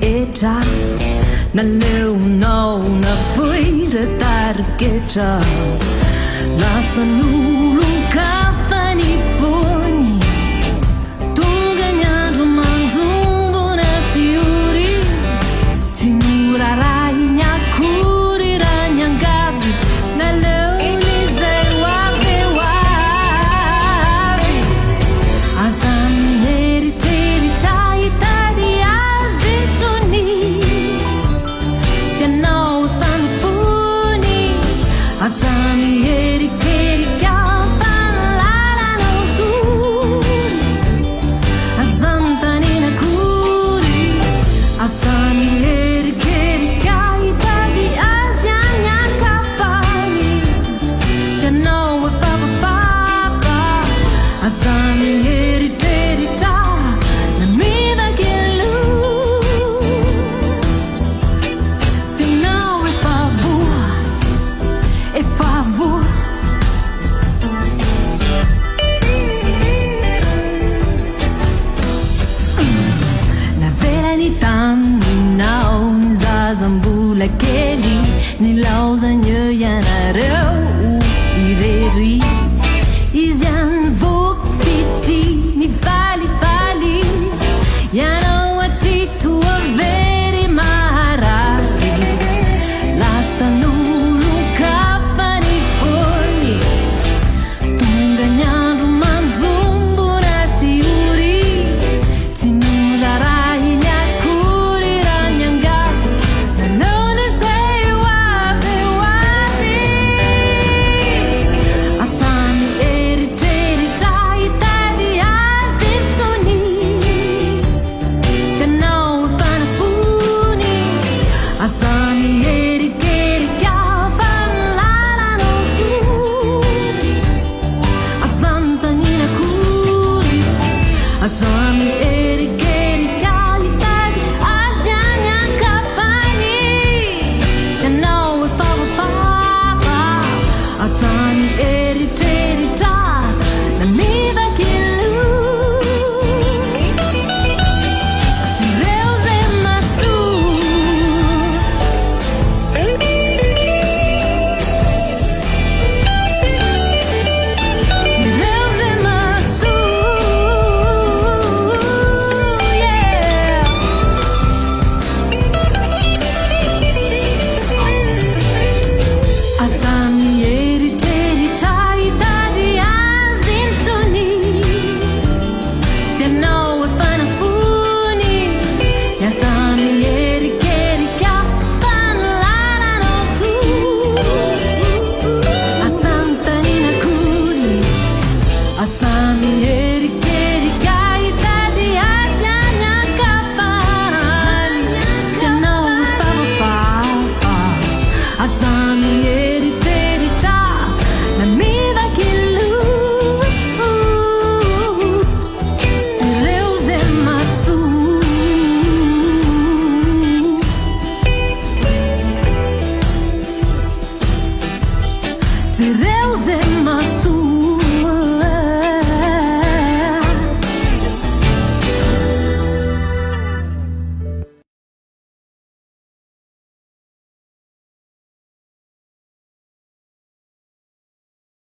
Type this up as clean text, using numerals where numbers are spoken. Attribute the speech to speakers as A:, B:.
A: eta na leu no na fuira targeta la sanulu cafani foni tu ganhando manzumbo na siuri tinura rainha curi rainha gabi na leu nizei wapi wapi azam neri teri tai tadi azituni know tan puni asami erika la no su asantanina kuri asami erika ipadi asianya kafani you know papa asami erika na mina gelu Zambula Kelly, ni lausa nyo yana reo